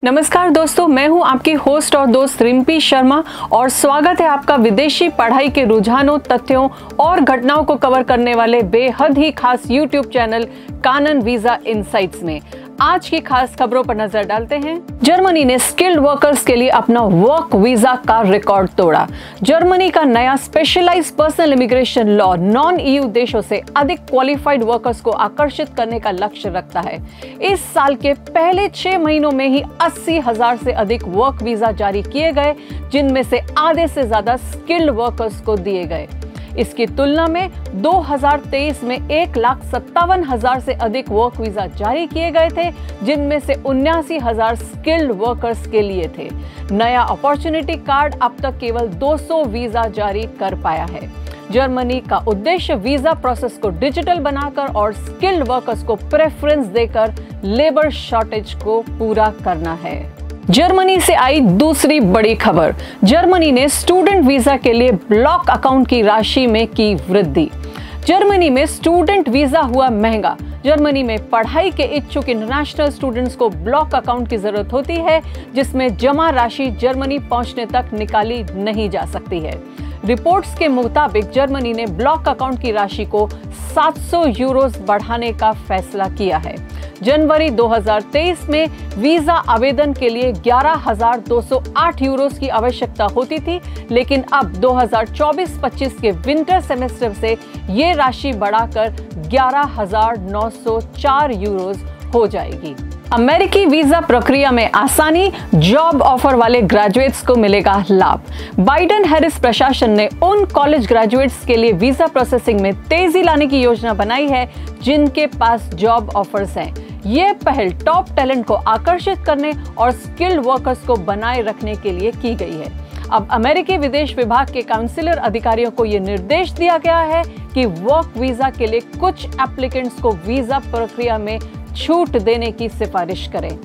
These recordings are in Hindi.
नमस्कार दोस्तों, मैं हूं आपकी होस्ट और दोस्त रिम्पी शर्मा और स्वागत है आपका विदेशी पढ़ाई के रुझानों, तथ्यों और घटनाओं को कवर करने वाले बेहद ही खास YouTube चैनल कानन वीजा इनसाइट्स में। आज की खास खबरों पर नजर डालते हैं। जर्मनी ने स्किल्ड वर्कर्स के लिए अपना वर्क वीजा का रिकॉर्ड तोड़ा। जर्मनी का नया specialised personal immigration law non EU देशों से अधिक क्वालिफाइड वर्कर्स को आकर्षित करने का लक्ष्य रखता है। इस साल के पहले 6 महीनों में ही 80,000 से अधिक वर्क वीजा जारी किए गए, जिनमें से आधे से ज्यादा स्किल्ड वर्कर्स को दिए गए। इसकी तुलना में 2023 में 1,57,000 से अधिक वर्क वीजा जारी किए गए थे, जिनमें से 79,000 स्किल्ड वर्कर्स के लिए थे। नया अपॉर्चुनिटी कार्ड अब तक केवल 200 वीजा जारी कर पाया है। जर्मनी का उद्देश्य वीजा प्रोसेस को डिजिटल बनाकर और स्किल्ड वर्कर्स को प्रेफरेंस देकर लेबर शॉर्टेज को पूरा करना है। जर्मनी से आई दूसरी बड़ी खबर। जर्मनी ने स्टूडेंट वीजा के लिए ब्लॉक अकाउंट की राशि में की वृद्धि। जर्मनी में स्टूडेंट वीजा हुआ महंगा। जर्मनी में पढ़ाई के इच्छुक इंटरनेशनल स्टूडेंट्स को ब्लॉक अकाउंट की जरूरत होती है, जिसमें जमा राशि जर्मनी पहुंचने तक निकाली नहीं जा सकती है। रिपोर्ट्स के मुताबिक जर्मनी ने ब्लॉक अकाउंट की राशि को 700 यूरोस बढ़ाने का फैसला किया है। जनवरी 2023 में वीजा आवेदन के लिए 11,208 यूरोस की आवश्यकता होती थी, लेकिन अब 2024-25 के विंटर सेमेस्टर से ये राशि बढ़ाकर 11,904 यूरोस हो जाएगी। अमेरिकी वीजा प्रक्रिया में आसानी, जॉब ऑफर वाले ग्रेजुएट्स को मिलेगा लाभ। बाइडेन हैरिस प्रशासन ने उन कॉलेज ग्रेजुएट्स के लिए वीजा प्रोसेसिंग में तेजी लाने की योजना बनाई है जिनके पास जॉब ऑफर्स हैं। यह पहल टॉप टैलेंट को आकर्षित करने और स्किल्ड वर्कर्स को बनाए रखने के लिए की गई है। अब अमेरिकी विदेश विभाग के काउंसिलर अधिकारियों को यह निर्देश दिया गया है कि वर्क वीजा के लिए कुछ एप्लीकेंट्स को वीजा प्रक्रिया में छूट देने की सिफारिश करें।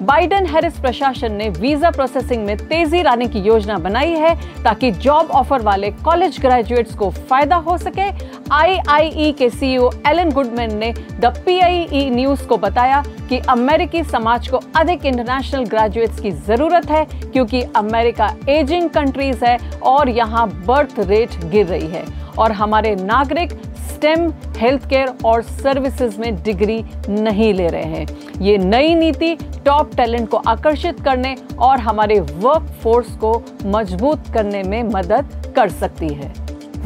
बाइडेन हैरिस प्रशासन ने वीजा प्रोसेसिंग में तेजी लाने की योजना बनाई है ताकि जॉब ऑफर वाले कॉलेज ग्रेजुएट्स को फायदा हो सके। IIE के CEO एलन गुडमैन ने द PIE न्यूज को बताया कि अमेरिकी समाज को अधिक इंटरनेशनल ग्रेजुएट्स की जरूरत है, क्योंकि अमेरिका एजिंग कंट्रीज है और यहाँ बर्थ रेट गिर रही है और हमारे नागरिक स्टेम, हेल्थ केयर और सर्विसेज में डिग्री नहीं ले रहे हैं। ये नई नीति टॉप टैलेंट को आकर्षित करने और हमारे वर्क फोर्स को मजबूत करने में मदद कर सकती है।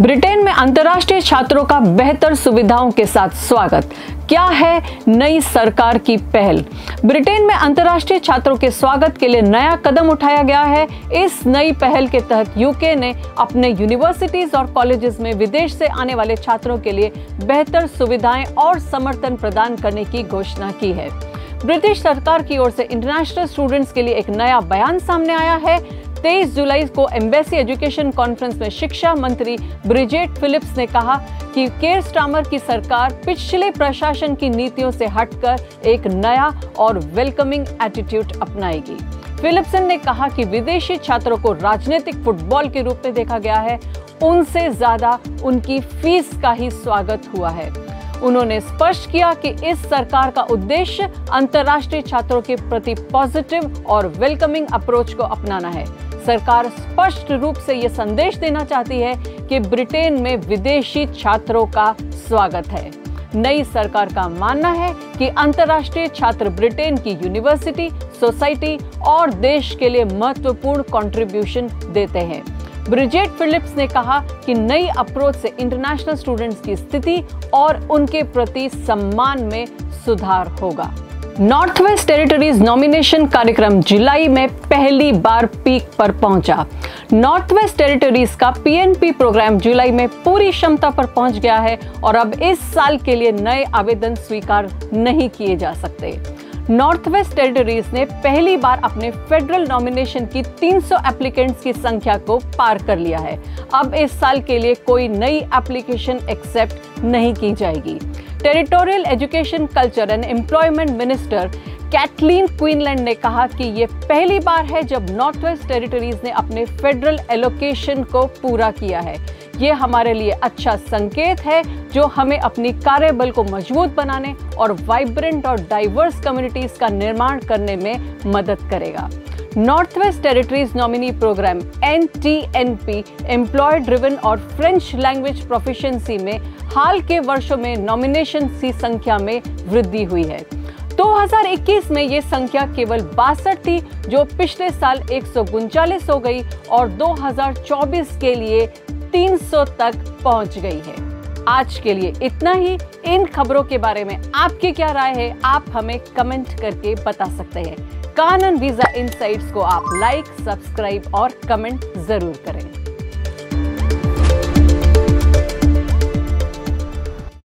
ब्रिटेन में अंतर्राष्ट्रीय छात्रों का बेहतर सुविधाओं के साथ स्वागत। क्या है नई सरकार की पहल? ब्रिटेन में अंतर्राष्ट्रीय छात्रों के स्वागत के लिए नया कदम उठाया गया है। इस नई पहल के तहत यूके ने अपने यूनिवर्सिटीज और कॉलेजेस में विदेश से आने वाले छात्रों के लिए बेहतर सुविधाएं और समर्थन प्रदान करने की घोषणा की है। ब्रिटिश सरकार की ओर से इंटरनेशनल स्टूडेंट्स के लिए एक नया बयान सामने आया है। 23 जुलाई को एम्बेसी एजुकेशन कॉन्फ्रेंस में शिक्षा मंत्री ब्रिजेट फिलिप्स ने कहा कि केयर स्टार्मर की सरकार पिछले प्रशासन की नीतियों से हटकर एक नया और वेलकमिंग एटीट्यूड अपनाएगी। फिलिप्सन ने कहा कि विदेशी छात्रों को राजनीतिक फुटबॉल के रूप में देखा गया है, उनसे ज्यादा उनकी फीस का ही स्वागत हुआ है। उन्होंने स्पष्ट किया कि इस सरकार का उद्देश्य अंतर्राष्ट्रीय छात्रों के प्रति पॉजिटिव और वेलकमिंग अप्रोच को अपनाना है। सरकार स्पष्ट रूप से यह संदेश देना चाहती है कि ब्रिटेन में विदेशी छात्रों का स्वागत है। नई सरकार का मानना है कि अंतर्राष्ट्रीय छात्र ब्रिटेन की यूनिवर्सिटी, सोसाइटी और देश के लिए महत्वपूर्ण कंट्रीब्यूशन देते हैं। ब्रिजेट फिलिप्स ने कहा कि नई अप्रोच से इंटरनेशनल स्टूडेंट्स की स्थिति और उनके प्रति सम्मान में सुधार होगा। नॉर्थ वेस्ट टेरिटरीज नॉमिनेशन कार्यक्रम जुलाई में पहली बार पीक पर पहुंचा। नॉर्थ वेस्ट टेरिटरीज का PNP प्रोग्राम जुलाई में पूरी क्षमता पर पहुंच गया है और अब इस साल के लिए नए आवेदन स्वीकार नहीं किए जा सकते। नॉर्थ वेस्ट टेरिटरीज ने पहली बार अपने फेडरल नॉमिनेशन की 300 एप्लीकेंट्स की संख्या को पार कर लिया है। अब इस साल के लिए कोई नई एप्लीकेशन एक्सेप्ट नहीं की जाएगी। Territorial education, culture and employment minister Kathleen Quinland ने कहा कि ये पहली बार है जब नॉर्थ वेस्ट टेरिटरीज ने अपने फेडरल एलोकेशन को पूरा किया है। ये हमारे लिए अच्छा संकेत है जो हमें अपनी कार्यबल को मजबूत बनाने और वाइब्रेंट और डाइवर्स कम्युनिटीज का निर्माण करने में मदद करेगा। North West Territories nominee programme NTNP employ driven और फ्रेंच लैंग्वेज प्रोफिशिएंसी में हाल के वर्षों में नॉमिनेशन की संख्या में वृद्धि हुई है। 2021 में ये संख्या केवल 62 थी, जो पिछले साल 139 हो गई और 2024 के लिए 300 तक पहुंच गई है। आज के लिए इतना ही। इन खबरों के बारे में आपकी क्या राय है, आप हमें कमेंट करके बता सकते हैं। कानन वीजा इनसाइट्स को आप लाइक, सब्सक्राइब और कमेंट जरूर करें।